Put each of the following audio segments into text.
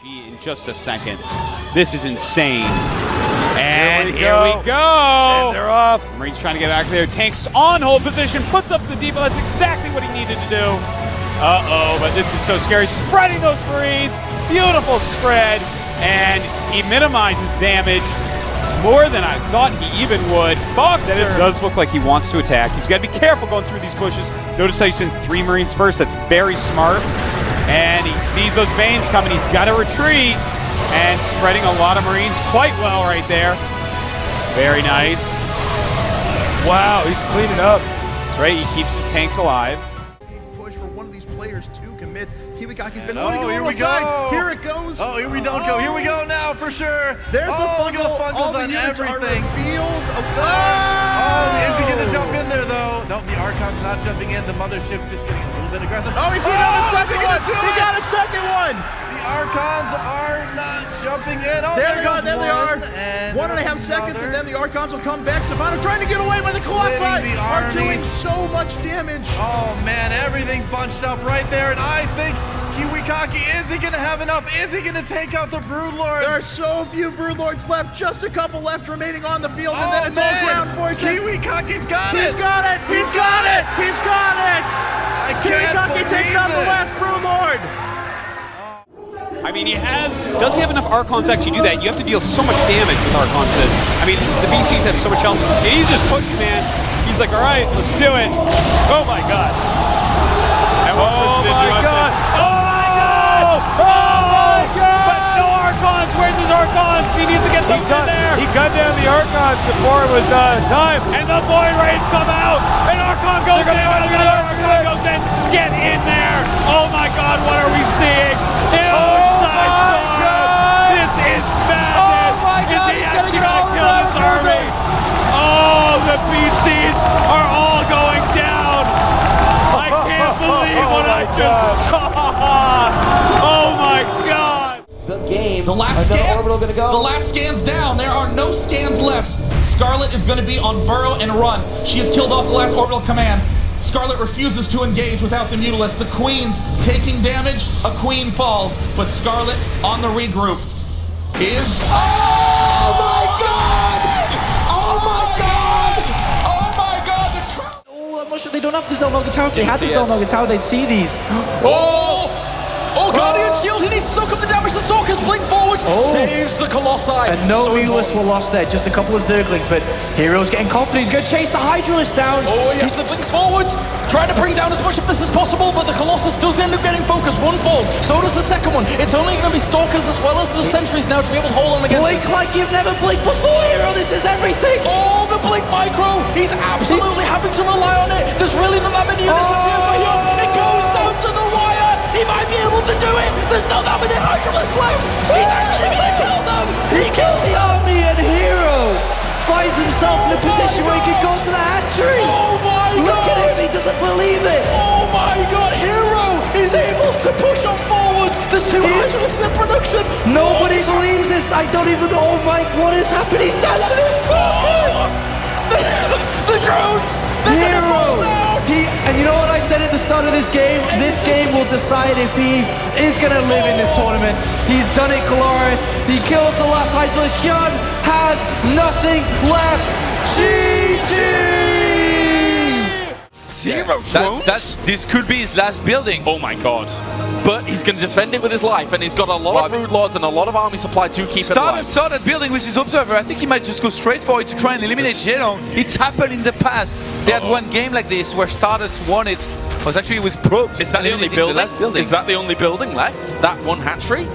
be in just a second. This is insane. And here we go. And they're off. Marines trying to get back there. Tanks on hold position, puts up the depot. That's exactly what he needed to do. Uh-oh, but this is so scary. Spreading those Marines. Beautiful spread. And he minimizes damage more than I thought he even would. Buster. It does look like he wants to attack. He's got to be careful going through these bushes. Notice how he sends 3 Marines first. That's very smart. And he sees those veins coming. He's got to retreat. And spreading a lot of Marines quite well right there. Very nice. Wow, he's cleaning up. That's right, he keeps his tanks alive. Push for one of these players to commit. Kiwikaki's been Oh, loading here on we all sides. go. Here it goes. Oh, here we don't go. Here we go now for sure. There's the look at the fungal. All fungals the on units everything. are revealed. Oh, is he going to jump in there though? No, the Archon's not jumping in. The mothership just getting a little bit aggressive. Oh, he got a second one. He got a second one. The Archons are not jumping in. Oh, There they goes are. There they are. And 1.5 seconds, and then the Archons will come back. Savannah trying to get away, but the Colossi the are army. doing so much damage. Oh man, everything bunched up right there, and I think Kiwikaki, is he going to have enough? Is he going to take out the Broodlords? There are so few Broodlords left, just a couple left remaining on the field, and then it's all ground forces. Kiwikaki's got it! He's got it! He's got it! He's got it! I can't Kiwikaki takes out the last Broodlord! I mean, does he have enough Archons to actually do that? You have to deal so much damage with Archons. I mean, the VCs have so much health. And he's just pushing, man. He's like, all right, let's do it. Oh my God. Oh my God. Oh my God! But no Archons! Where's his Archons? He needs to get those in there! He gunned down the Archons before it was time. And the Void Rays come out! And Archon goes in! Another Archon goes in! Get in there! Oh my God, what are we seeing? Side Storm! This is madness! Oh my God, Is he he's actually gonna gonna get kill all this of those army? Oh, the PCs are all going down! I can't believe what I just saw! Oh my God! The game. The last Another scan. orbital gonna go. The last scan's down. There are no scans left. Scarlet is going to be on burrow and run. She has killed off the last orbital command. Scarlet refuses to engage without the Mutalisk. The Queen's taking damage. A Queen falls, but Scarlet on the regroup is. Oh my God! Oh my God! Oh my God! The crowd. Oh, I'm not sure they don't have the Zelnoga Tower. If they had the Zelnoga Tower, they'd see these. Oh! Oh, Guardian Shield, he needs to soak up the damage. The Stalkers blink forward, saves the Colossi. And no So Mutalisk were lost there, just a couple of Zerglings, but Hero's getting confident. He's going to chase the Hydralisk down. Oh yes, the blinks forwards, trying to bring down as much of this as possible, but the Colossus does end up getting focused. One falls, so does the second one. It's only going to be Stalkers as well as the Sentries now to be able to hold on against Blink this. like you've never blinked before, Hero. This is everything. Oh, the blink micro. He's absolutely having to rely on it. There's really not that many units left here for him. It goes down to the wire. He might be able to do it. There's not that many Hydralisks left. He's actually going to kill them. He killed The army and Hero finds himself in a position where he could go to the hatchery. Oh my God. Look at him, he doesn't believe it. Oh my God, Hero is able to push on forward. There's 2 Hydralisks in production. Nobody believes this. I don't even know, oh my, what is happening? He's dancing his Stalkers. The drones, they're going to fall down. And you know what I said at the start of this game? This game will decide if he is going to live in this tournament. He's done it glorious. He kills the last Hydralisk. Hyun has nothing left. GG! Zero drones? This could be his last building. Oh my God. But he's going to defend it with his life, and he's got a lot of Brood Lords and a lot of army supply to keep it alive. Saw that building with his observer. I think he might just go straight for it to try and eliminate Geron. It's happened in the past. They had one game like this where Stardust won it. It was actually with probes. Is that the only building? Is that the only building left? That one hatchery?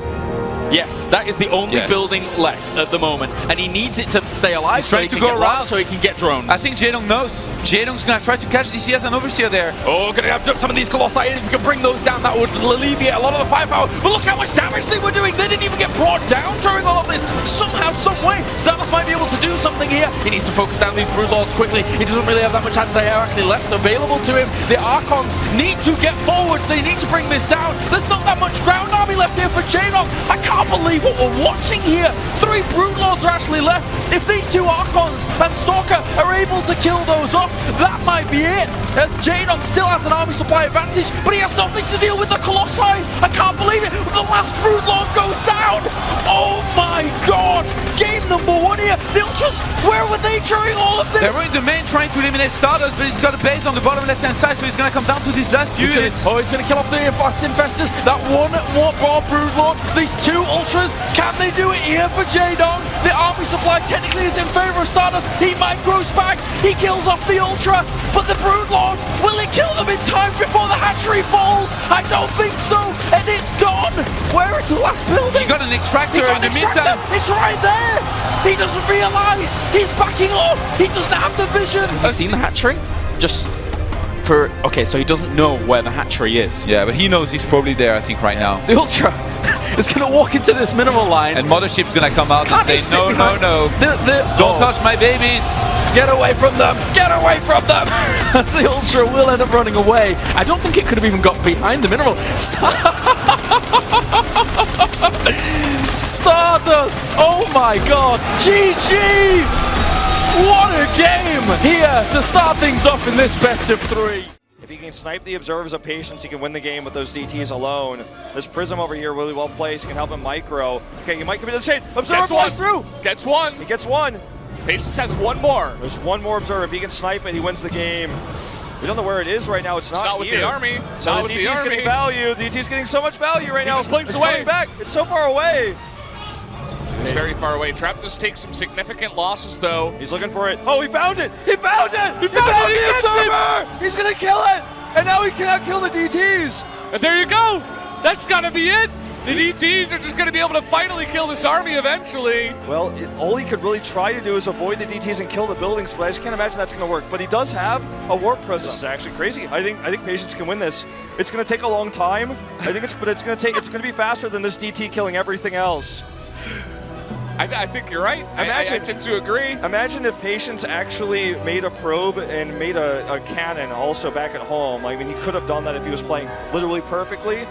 Yes, that is the only building left at the moment, and he needs it to stay alive so he can go around, so he can get drones. I think Jaedong knows. Jaedong's gonna try to catch this. He has an overseer there. Oh, gonna have to some of these Colossi, and if we can bring those down, that would alleviate a lot of the firepower. But look how much damage they were doing. They didn't even get brought down during all of this. Somehow, some way, Stardust might be able to do something here. He needs to focus down these Broodlords quickly. He doesn't really have that much anti-air actually left available to him. The Archons need to get forwards. They need to bring this down. There's not that much ground army left here for Jaedong. I can't believe what we're watching here. 3 Broodlords are actually left. If these 2 Archons and Stalker are able to kill those off, that might be it. As Jaedong still has an army supply advantage, but he has nothing to deal with the Colossi. I can't believe it. The last Broodlord goes down. Ultras? Where were they during all of this? They're in the main trying to eliminate Stardust, but he's got a base on the bottom left-hand side, so he's going to come down to these last few units. He's going to kill off the Infestors. That one Warp Bar Broodlord. These two Ultras. Can they do it here for Jaedong? The army supply technically is in favor of Stardust. He micros back. He kills off the Ultra. But the Broodlord, will it kill them in time before the hatchery falls? I don't think so. And it's gone. Where is the last building? He got an extractor in the meantime. It's right there. He doesn't realize. He's backing off. He doesn't have the vision. Has he seen the hatchery? Just for... Okay, so he doesn't know where the hatchery is. Yeah, but he knows he's probably there, I think, right now. The Ultra is going to walk into this mineral line. And Mothership's going to come out and say, no, no, no. Don't touch my babies. Get away from them! Get away from them! As the Ultra will end up running away. I don't think it could have even got behind the mineral. Stardust! Oh my god! GG! What a game here to start things off in this best of 3. If he can snipe the Observers of Patience, he can win the game with those DTs alone. This Prism over here really well placed, can help him micro. Okay, he might come into the shade. Observer flies through! Gets one. He gets one. Patience has one more. There's one more Observer. If he can snipe it, he wins the game. We don't know where it is right now. It's not with here. the army. So Not the with the DT's army. getting value. The DT's getting so much value right now. just blinks It's away. coming back. It's so far away. It's very far away. Trap does take some significant losses, though. He's looking for it. Oh, he found it! He found it! He found the Observer! He's gonna kill it! And now he cannot kill the DTs! And there you go. That's got to be it. The DTs are just going to be able to finally kill this army eventually. Well, all he could really try to do is avoid the DTs and kill the buildings, but I just can't imagine that's going to work. But he does have a Warp Prism. This is actually crazy. I think Patience can win this. It's going to take a long time. It's going to be faster than this DT killing everything else. I think you're right. I tend to agree. Imagine if Patience actually made a probe and made a cannon also back at home. I mean, he could have done that if he was playing literally perfectly.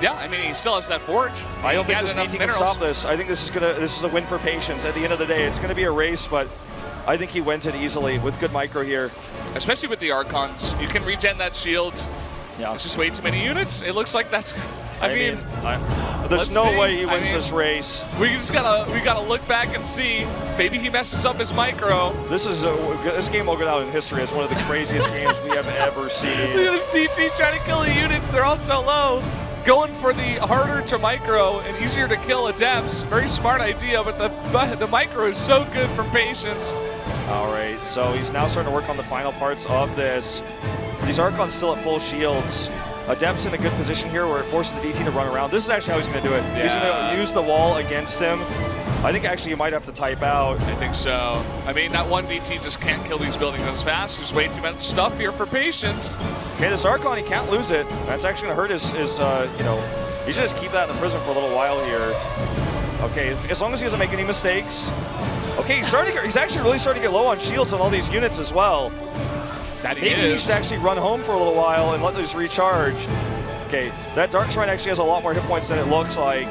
Yeah, I mean, he still has that forge. I don't think this DT can stop this. I think this is a win for Patience. At the end of the day, it's going to be a race, but I think he wins it easily with good micro here. Especially with the Archons. You can regen that shield. Yeah. It's just way too many units. It looks like that's... I mean there's no way he wins this race. We gotta look back and see. Maybe he messes up his micro. This game will go down in history as one of the craziest games we have ever seen. Look at this DT trying to kill the units. They're all so low. Going for the harder to micro and easier to kill adepts. Very smart idea, but the micro is so good from Patience. All right, so he's now starting to work on the final parts of this. These Archons still at full shields. Adept's in a good position here where it forces the DT to run around. This is actually how he's going to do it. Yeah. He's going to use the wall against him. I think actually you might have to type out. I think so. I mean, that one DT just can't kill these buildings as fast. There's way too much stuff here for Patience. Okay, this Archon, he can't lose it. That's actually going to hurt his he should just keep that in the prison for a little while here. Okay, as long as he doesn't make any mistakes. Okay, he's actually really starting to get low on shields on all these units as well. Maybe he should actually run home for a little while and let these recharge. Okay, that Dark Shrine actually has a lot more hit points than it looks like.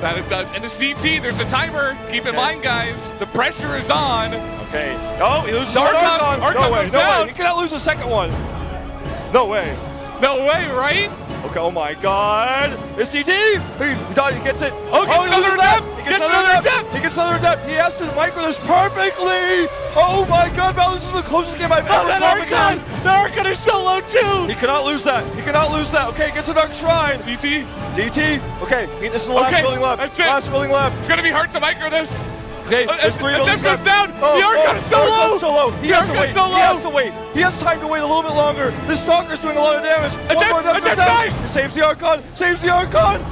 That it does. And this DT, there's a timer. Keep in mind, guys, the pressure is on. Okay. Oh, he loses Archon. No way, no way. He cannot lose a second one. No way. No way, right? Okay, oh my god. It's DT. He gets it. Oh, he gets another adept. He gets another adept. He has to micro this perfectly. Oh my god, Valor, this is the closest game I've ever played. The Archon is so low too. He cannot lose that. He cannot lose that. Okay, gets a Dark Shrine. DT. Okay, this is the last building left. That's it. Last building left. It's going to be hard to micro this. Okay, there's 3 buildings left. down. The Archon is so low. He has to wait. He has time to wait a little bit longer. This Stalker's doing a lot of damage. One more adept dies. He saves the Archon.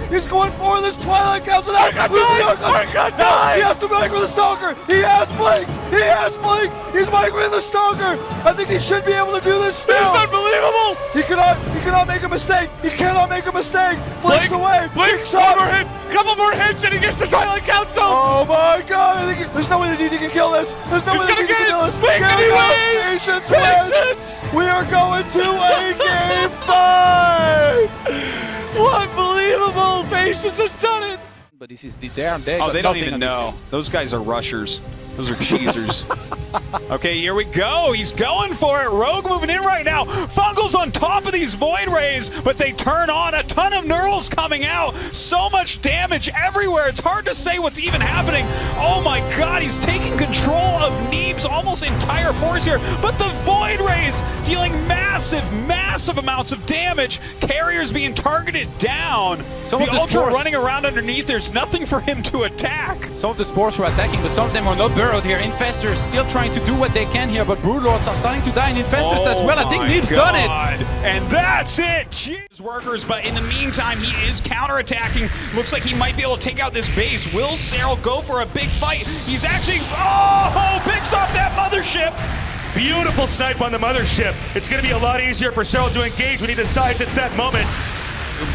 He's going for this Twilight Council. Archon dies. He has to micro the Stalker. He has Blink. He's microing the Stalker. I think he should be able to do this still. This is unbelievable. He cannot make a mistake. Blink's away. Blink's one more hit. Couple more hits and he gets the Twilight Council. Oh my god. There's no way the DT can kill this. There's no way the DT can kill this. Patience wins. We are going to a game 5. Unbelievable. Patience has done it. But this is they Oh, they don't even know. Those guys are rushers. Those are cheesers. Okay, here we go. He's going for it. Rogue moving in right now. Fungal's on top of these Void Rays, but they turn on. A ton of Neurals coming out. So much damage everywhere. It's hard to say what's even happening. Oh my god, he's taking control of Neeb's almost entire force here. But the Void Rays dealing massive, massive amounts of damage. Carriers being targeted down. Some of the the Ultra spores running around underneath. There's nothing for him to attack. Some of the spores were attacking, but some of them are not burrowed here. Infestors still trying to do what they can here, but Broodlords are starting to die in Infestors as well. I think Neeb's done it. And that's it. Jeez. Workers, but in the meantime, he is counterattacking. Looks like he might be able to take out this base. Will Serral go for a big fight? He's actually, picks off that mothership. Beautiful snipe on the mothership. It's going to be a lot easier for Serral to engage when he decides it's that moment.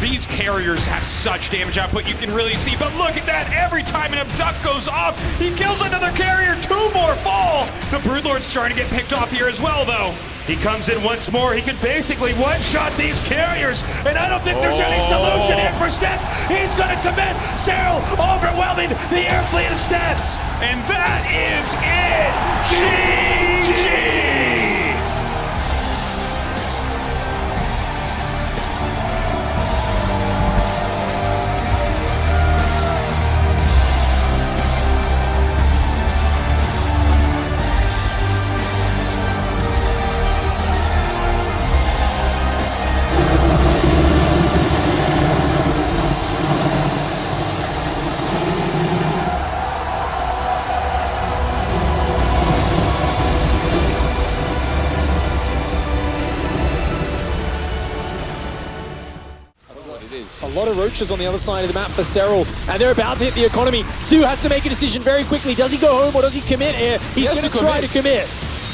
These carriers have such damage output, you can really see, but look at that, every time an abduct goes off, he kills another carrier, 2 more fall. The Broodlord's starting to get picked off here as well, though. He comes in once more, he can basically one-shot these carriers, and I don't think there's any solution here for Stats. He's gonna commit, Serral overwhelming the air fleet of Stats. And that is it, GG! A lot of roaches on the other side of the map for Serral, and they're about to hit the economy. Su has to make a decision very quickly. Does he go home or does he commit here? He's going to try to commit.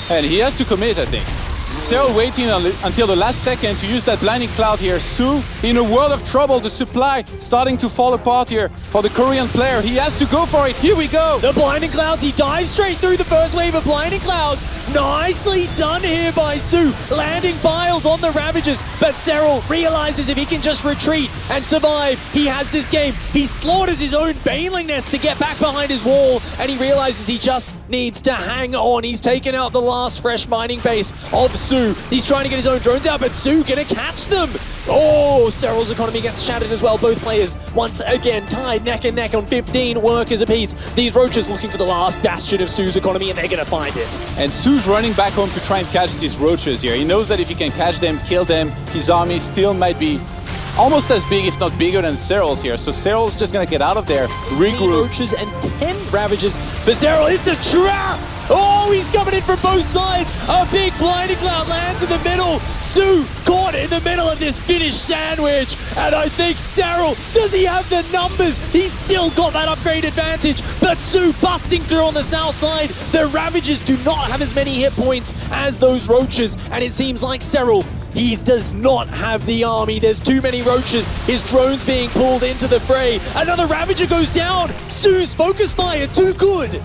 And he has to commit, I think. Serral waiting until the last second to use that blinding cloud here. Su in a world of trouble. The supply starting to fall apart here for the Korean player. He has to go for it. Here we go. The blinding clouds. He dives straight through the first wave of blinding clouds. Nicely done here by Su. Landing piles on the Ravagers. But Serral realizes if he can just retreat and survive, he has this game. He slaughters his own Baneling Nest to get back behind his wall, and he realizes he just needs to hang on. He's taken out the last fresh mining base of Su. He's trying to get his own drones out, but Su gonna catch them. Oh, Serral's economy gets shattered as well. Both players once again tied neck and neck on 15 workers apiece. These roaches looking for the last bastion of Su's economy, and they're gonna find it. And Su's running back home to try and catch these roaches here. He knows that if he can catch them, kill them, his army still might be almost as big, if not bigger, than Serral's here. So Serral's just gonna get out of there, 18 roaches and 10 Ravagers for Serral. It's a trap! Oh, he's coming in from both sides. A big blinding cloud lands in the middle. Su caught in the middle of this Finnish sandwich. And I think Serral, does he have the numbers? He's still got that upgrade advantage. But Su busting through on the south side. The Ravagers do not have as many hit points as those roaches. And it seems like Serral, he does not have the army. There's too many roaches. His drone's being pulled into the fray. Another Ravager goes down. Su's focus fire, too good.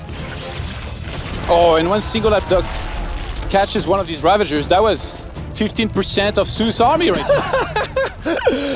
Oh, and one single abduct catches one of these Ravagers. That was 15% of Su's army right there.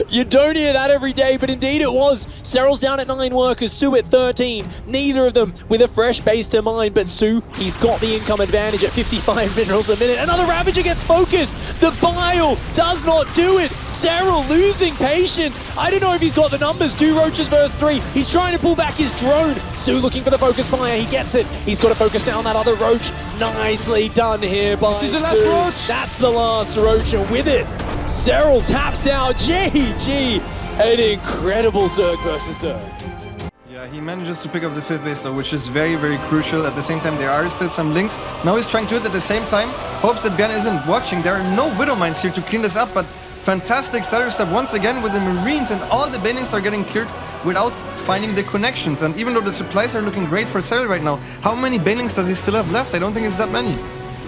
You don't hear that every day, but indeed it was. Serral's down at 9 workers, Su at 13. Neither of them with a fresh base to mine, but Su, he's got the income advantage at 55 minerals a minute. Another Ravager gets focused. The bile does not do it. Serral losing patience. I don't know if he's got the numbers. 2 roaches versus 3. He's trying to pull back his drone. Su looking for the focus fire. He gets it. He's got to focus down that other roach. Nicely done here by This is the last Su. roach. That's the last roach, and with it, Serral taps out. GG. An incredible Zerg versus Zerg. Yeah, he manages to pick up the 5th base though, which is very, very crucial. At the same time, there are still some links. Now he's trying to hit at the same time. Hopes that Björn isn't watching. There are no Widow Mines here to clean this up, but fantastic starter step once again with the Marines, and all the banings are getting cleared without finding the connections. And even though the supplies are looking great for Serral right now, how many banings does he still have left? I don't think it's that many.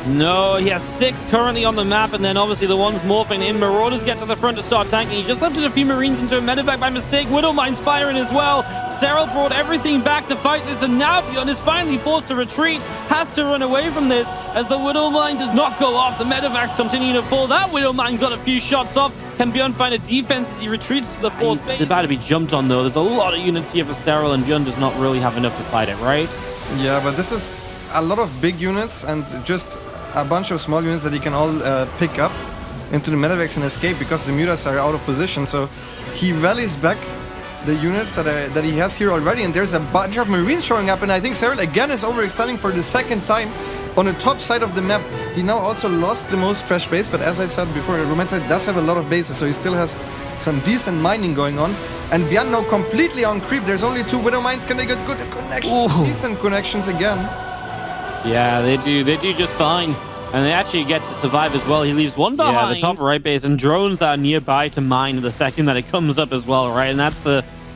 No, he has 6 currently on the map, and then obviously the ones morphing in. Marauders get to the front to start tanking. He just left a few Marines into a medevac by mistake. Widow Mine's firing as well. Serral brought everything back to fight this, and now Björn is finally forced to retreat. Has to run away from this as the Widow Mine does not go off. The medevacs continue to fall. That Widow Mine got a few shots off. Can Björn find a defense as he retreats to the 4th base? He's about to be jumped on though. There's a lot of units here for Serral, and Björn does not really have enough to fight it, right? Yeah, but this is... a lot of big units and just a bunch of small units that he can all pick up into the medevacs and escape because the mutas are out of position. So he rallies back the units that he has here already, and there's a bunch of Marines showing up, and I think Cyril again is overextending for the second time on the top side of the map. He now also lost the most fresh base, but as I said before, Roman side does have a lot of bases, so he still has some decent mining going on. And Björn now completely on creep. There's only 2 Widow Mines. Can they get good connections? Ooh. Decent connections again. Yeah, they do just fine. And they actually get to survive as well. He leaves one behind. Yeah, the top right base, and drones that are nearby to mine the second that it comes up as well, right? And that's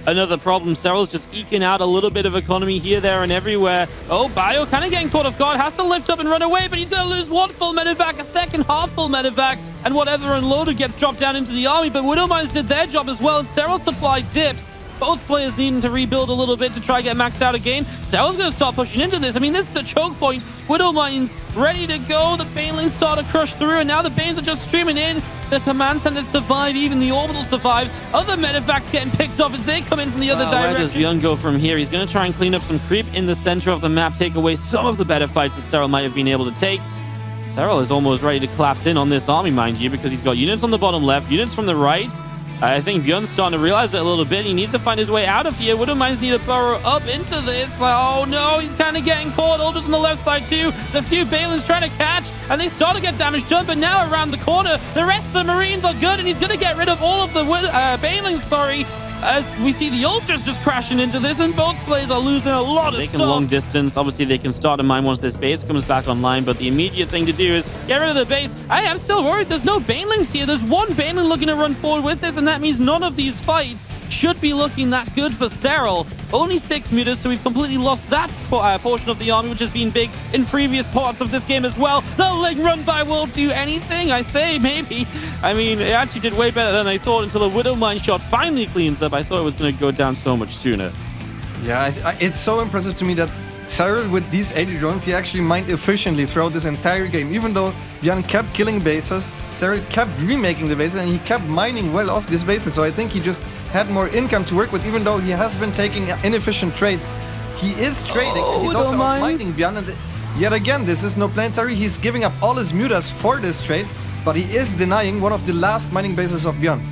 another problem. Cyril's just eking out a little bit of economy here, there, and everywhere. Oh, Bio kind of getting caught off guard. Has to lift up and run away, but he's going to lose 1 full medevac, a second half full medevac, and whatever unloaded gets dropped down into the army. But Widow Mines did their job as well, and Cyril's supply dips. Both players needing to rebuild a little bit to try get maxed out again. Cyril's going to start pushing into this. I mean, this is a choke point. Widow Mines ready to go. The Banelings start to crush through, and now the Banes are just streaming in. The command centers survive. Even the orbital survives. Other medevacs getting picked up as they come in from the other direction. Where does Björn go from here? He's going to try and clean up some creep in the center of the map, take away some of the better fights that Cyril might have been able to take. Cyril is almost ready to collapse in on this army, mind you, because he's got units on the bottom left, units from the right. I think Björn's starting to realize it a little bit. He needs to find his way out of here. Widow Mines need to burrow up into this. Oh no, he's kind of getting caught. Ultras on the left side too. The few Balins trying to catch, and they start to get damage done, but now around the corner, the rest of the Marines are good, and he's going to get rid of all of the Balins, as we see the Ultras just crashing into this, and both players are losing a lot of stuff. They can long distance. Obviously, they can start a mine once this base comes back online, but the immediate thing to do is get rid of the base. I am still worried. There's no Banelings here. There's one Banelin looking to run forward with this, and that means none of these fights should be looking that good for Cyril. Only 6 meters, so we've completely lost that portion of the army, which has been big in previous parts of this game as well. The leg run by won't do anything, I say, maybe. I mean, it actually did way better than I thought until the Widow Mine shot finally cleans up. I thought it was going to go down so much sooner. Yeah, it's so impressive to me that Cyril, with these 80 drones, he actually mined efficiently throughout this entire game. Even though Björn kept killing bases, Cyril kept remaking the bases, and he kept mining well off these bases. So I think he just had more income to work with, even though he has been taking inefficient trades. He is trading, and he's also mining Björn. And yet again, this is no planetary. He's giving up all his mutas for this trade, but he is denying one of the last mining bases of Björn.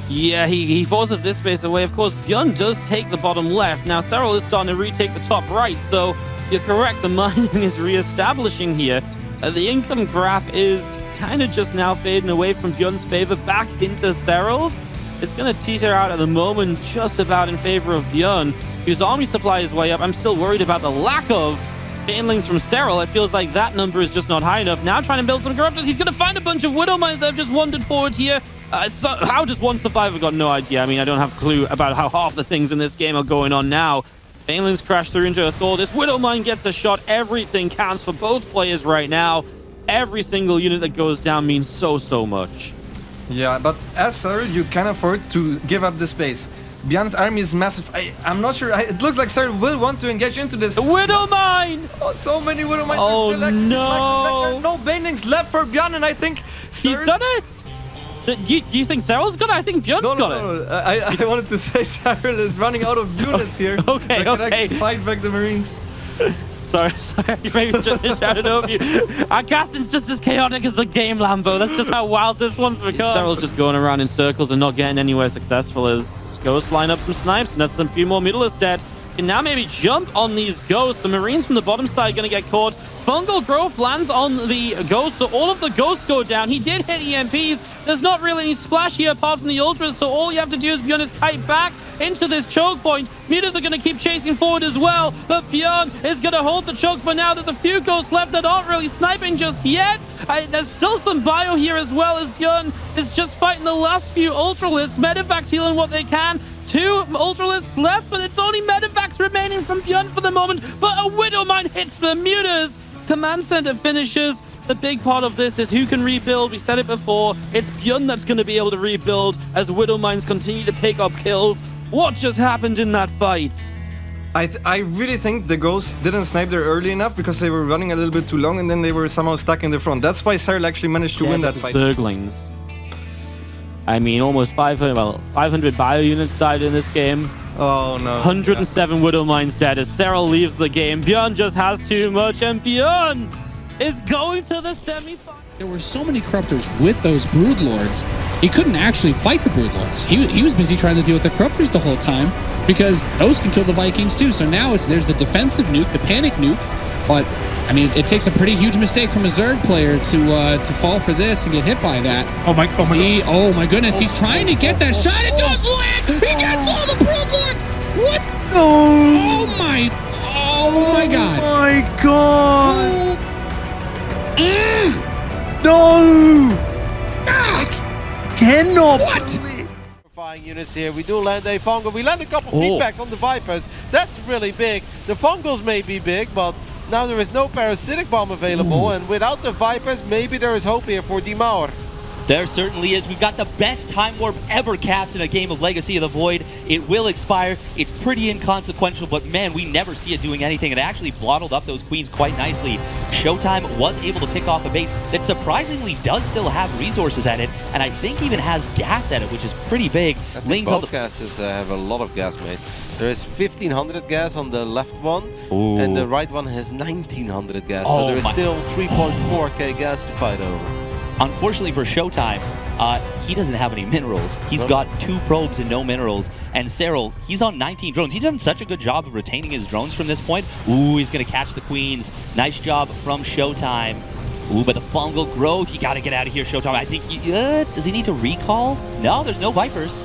Yeah, he forces this base away. Of course, Björn does take the bottom left. Now, Cyril is starting to retake the top right, so you're correct. The mining is re-establishing here. The income graph is kind of just now fading away from Björn's favor back into Cyril's. It's going to teeter out at the moment just about in favor of Björn, whose army supply is way up. I'm still worried about the lack of Banelings from Cyril. It feels like that number is just not high enough. Now trying to build some corruptors. He's going to find a bunch of Widow Mines that have just wandered forward here. So how does one survive? I've got no idea. I mean, I don't have a clue about how half the things in this game are going on now. Banelings crash through into a Thor. This Widow Mine gets a shot. Everything counts for both players right now. Every single unit that goes down means so much. Yeah, but as Cyril, you can afford to give up the space. Björn's army is massive. I'm not sure. It looks like Cyril will want to engage into this. Widow Mine! Oh, so many Widow Mines. Oh, no. No Banelings left for Björn, and I think Cyril... He's done it! Do you think Cyril's got it? I think Björn's got it. No. I wanted to say Cyril is running out of units here. Okay. Fight back the Marines. Sorry. Maybe just shouted over you. Our casting's just as chaotic as the game, Lambo. That's just how wild this one's become. Cyril's just going around in circles and not getting anywhere successful as Ghosts line up some snipes, and that's a few more Mutilis dead. Can now maybe jump on these Ghosts. The Marines from the bottom side going to get caught. Fungal Growth lands on the Ghost, so all of the Ghosts go down. He did hit EMPs. There's not really any splash here apart from the Ultras, so all you have to do is Björn is kite back into this choke point. Mutas are going to keep chasing forward as well, but Björn is going to hold the choke for now. There's a few Ghosts left that aren't really sniping just yet. There's still some bio here as well, as Björn is just fighting the last few Ultralists. Medivacs healing what they can. 2 Ultralists left, but it's only Medivacs remaining from Björn for the moment. But a Widow Mine hits the Mutas. Command Center finishes. The big part of this is who can rebuild. We said it before. It's Björn that's going to be able to rebuild as Widow Mines continue to pick up kills. What just happened in that fight? I really think the Ghosts didn't snipe there early enough because they were running a little bit too long, and then they were somehow stuck in the front. That's why Cyril actually managed to win that fight. Zerglings. I mean, almost 500 bio units died in this game. Oh no. 107 Widow Mines dead as Cyril leaves the game. Bjorn just has too much, and Bjorn is going to the semi-final. There were so many Corruptors with those Broodlords, he couldn't actually fight the Broodlords. He was busy trying to deal with the Corruptors the whole time, because those can kill the Vikings too. So now there's the defensive nuke, the panic nuke, but I mean, it takes a pretty huge mistake from a Zerg player to fall for this and get hit by that. Oh my God. Oh my goodness, he's trying to get that shot. It does land! He gets all the Broodlords! What? Oh my God. Oh my God. No! I cannot. What? Units here. We do land a fungal. We land a couple feedbacks on the Vipers. That's really big. The fungals may be big, but now there is no parasitic bomb available, and without the Vipers, maybe there is hope here for Dimaur. There certainly is. We've got the best Time Warp ever cast in a game of Legacy of the Void. It will expire. It's pretty inconsequential, but man, we never see it doing anything. It actually blottled up those queens quite nicely. Showtime was able to pick off a base that surprisingly does still have resources at it, and I think even has gas at it, which is pretty big. I think both gases have a lot of gas, mate. There is 1500 gas on the left one, and the right one has 1900 gas, so there is still 3.4k gas to fight over. Unfortunately for Showtime, he doesn't have any minerals. He's got 2 probes and no minerals. And Cyril, he's on 19 drones. He's done such a good job of retaining his drones from this point. Ooh, he's going to catch the queens. Nice job from Showtime. Ooh, but the fungal growth, you got to get out of here, Showtime. I think, does he need to recall? No, there's no Vipers.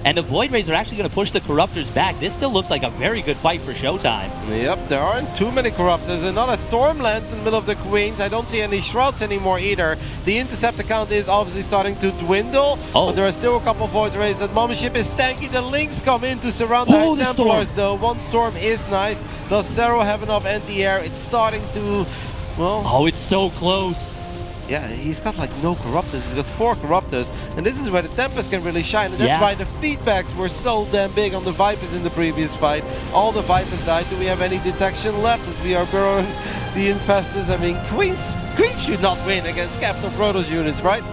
And the Void Rays are actually going to push the Corruptors back. This still looks like a very good fight for Showtime. Yep, there aren't too many Corruptors. Another Storm lands in the middle of the Queens. I don't see any Shrouds anymore either. The Interceptor count is obviously starting to dwindle, but there are still a couple Void Rays. That Mothership is tanky. The Lynx come in to surround the High Templars, though. One Storm is nice. Does Zero have enough anti-air? It's starting to, well... Oh, it's so close. Yeah, he's got like no Corruptors. He's got 4 Corruptors, and this is where the Tempest can really shine, and that's why the feedbacks were so damn big on the Vipers in the previous fight. All the Vipers died. Do we have any detection left as we are burrowing the Infestors? I mean, Queens should not win against Captain Protoss units, right?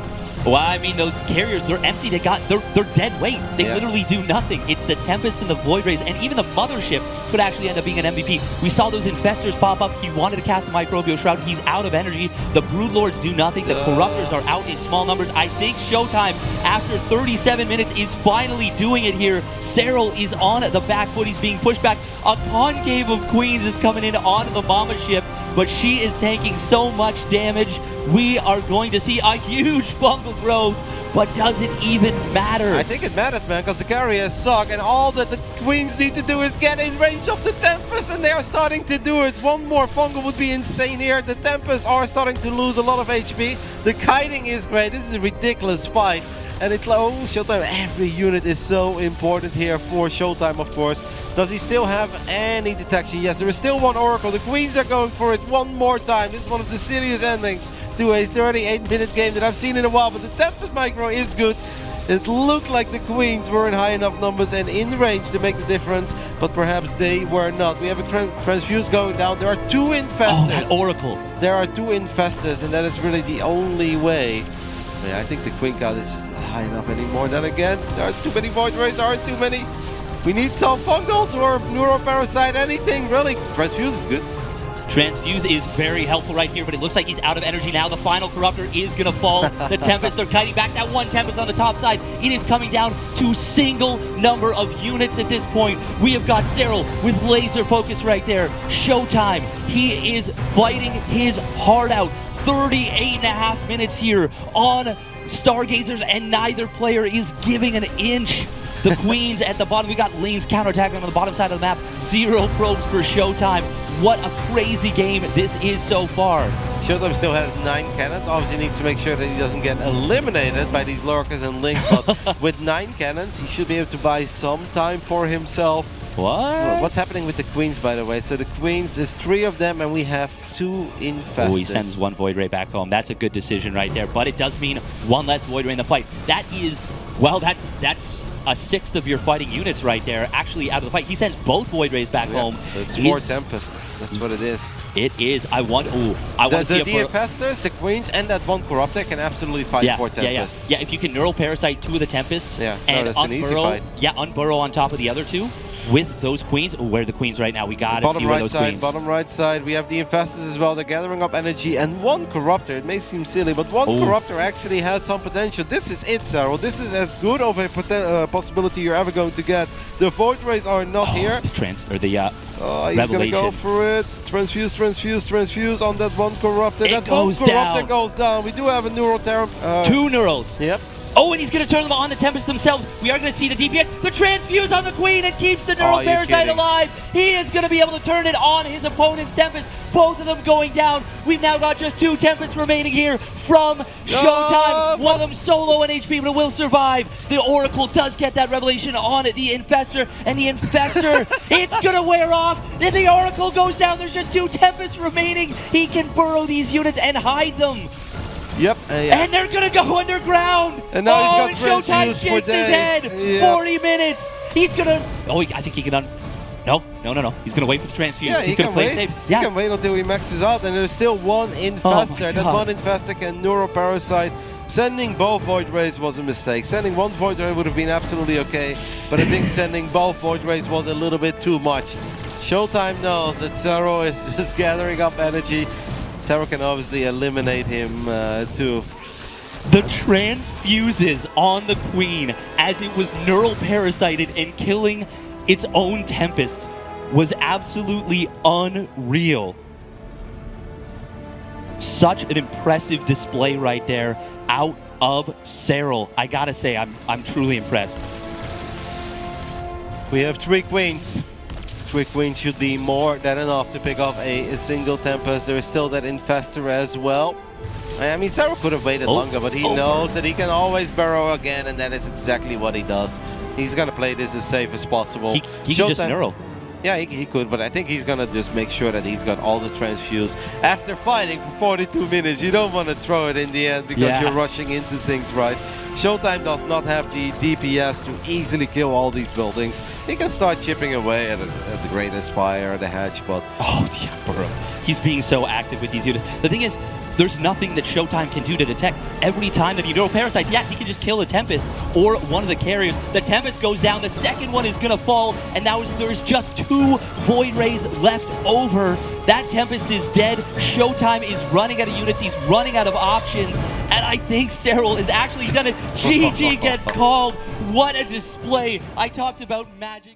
Well, I mean, those carriers, they're empty. They're dead weight. They literally do nothing. It's the Tempest and the Void Rays, and even the Mothership could actually end up being an MVP. We saw those Infestors pop up. He wanted to cast a Microbial Shroud. He's out of energy. The Broodlords do nothing. The Corruptors are out in small numbers. I think Showtime, after 37 minutes, is finally doing it here. Cyril is on the back foot. He's being pushed back. A concave of Queens is coming in onto the Mothership, but she is taking so much damage. We are going to see a huge fungal growth, but does it even matter? I think it matters, man, because the carriers suck, and all that the Queens need to do is get in range of the Tempest, and they are starting to do it. One more fungal would be insane here. The Tempests are starting to lose a lot of HP. The kiting is great. This is a ridiculous fight. And it's like, oh, Showtime, every unit is so important here for Showtime, of course. Does he still have any detection? Yes, there is still one Oracle. The Queens are going for it one more time. This is one of the silliest endings to a 38-minute game that I've seen in a while, but the Tempest Micro is good. It looked like the Queens were in high enough numbers and in range to make the difference, but perhaps they were not. We have a transfuse going down. There are 2 Infestors. Oh, that Oracle. There are 2 Infestors, and that is really the only way. I think the Queen count is just not high enough anymore. Then again, there are too many Void Rays, there aren't too many. We need some fungals or neuroparasite, anything really. Transfuse is good. Transfuse is very helpful right here, but it looks like he's out of energy now. The final Corruptor is going to fall. The Tempest, they're kiting back. That one Tempest on the top side. It is coming down to single number of units at this point. We have got Cyril with laser focus right there. Showtime, he is fighting his heart out. 38.5 minutes here on Stargazers, and neither player is giving an inch. The Queens at the bottom. We got Lings counterattacking on the bottom side of the map. 0 probes for Showtime. What a crazy game this is so far. Showtime still has 9 cannons. Obviously needs to make sure that he doesn't get eliminated by these lurkers and Lings, but with 9 cannons, he should be able to buy some time for himself. What? What's happening with the Queens, by the way? So the Queens, there's 3 of them, and we have 2 Infestors. Oh, he sends 1 Void Ray back home. That's a good decision right there, but it does mean 1 less Void Ray in the fight. That is, well, that's a 1/6 of your fighting units right there actually out of the fight. He sends both Void Rays back home. So it's 4 Tempests. That's what it is. It is. I want to see the Infestors, the Queens, and that 1 Corruptor can absolutely fight 4 Tempests. Yeah, if you can Neural Parasite 2 of the Tempests and unburrow on top of the other 2, with those queens. Oh, where are the queens right now? We gotta see where those queens. Bottom right side, we have the infestors as well. They're gathering up energy, and one corruptor. It may seem silly, but one corruptor actually has some potential. This is it, Sarah. This is as good of a possibility you're ever going to get. The Void Rays are not here. He's gonna go for it. Transfuse on that one corruptor. That one corruptor down. goes down. We do have a neural terror. 2 neurals. Yep. Oh, and he's going to turn them on the Tempest themselves. We are going to see the DPS. The transfuse on the Queen. It keeps the Neural Parasite alive. He is going to be able to turn it on his opponent's Tempest. Both of them going down. We've now got just 2 Tempests remaining here from Showtime. One of them solo in HP, but it will survive. The Oracle does get that revelation on the Infestor, and the Infestor, it's going to wear off. Then the Oracle goes down. There's just 2 Tempests remaining. He can burrow these units and hide them. Yep. And they're going to go underground. And now he's got Showtime shakes his head. Yep. 40 minutes. He's going to... Oh, I think he can... No. He's going to wait for the transfuse. Yeah, he's going to play it safe. He can wait until he maxes out, and there's still one Infestor. That one Infestor can Neural Parasite. Sending both Void Rays was a mistake. Sending one Void Ray would have been absolutely okay, but I think sending both Void Rays was a little bit too much. Showtime knows that Zero is just gathering up energy. Zero can obviously eliminate him too. The transfuses on the Queen as it was Neural Parasited and killing its own Tempest was absolutely unreal. Such an impressive display right there out of Cyril. I gotta say, I'm truly impressed. We have 3 Queens. 3 Queens should be more than enough to pick off a single Tempest. There is still that Infestor as well. I mean, Zero could have waited longer, but he knows that he can always burrow again, and that is exactly what he does. He's going to play this as safe as possible. He can just neural. Yeah, he could, but I think he's going to just make sure that he's got all the transfuse. After fighting for 42 minutes, you don't want to throw it in the end because you're rushing into things, right? Showtime does not have the DPS to easily kill all these buildings. He can start chipping away at the Great Aspire, the Hedge, but... Oh, the Emperor. He's being so active with these units. The thing is, there's nothing that Showtime can do to detect. Every time that he Neural Parasites, he can just kill a Tempest or one of the carriers. The Tempest goes down, the second one is gonna fall, and now there's just 2 Void Rays left over. That Tempest is dead. Showtime is running out of units, he's running out of options, and I think Cyril has actually done it. GG gets called. What a display. I talked about magic.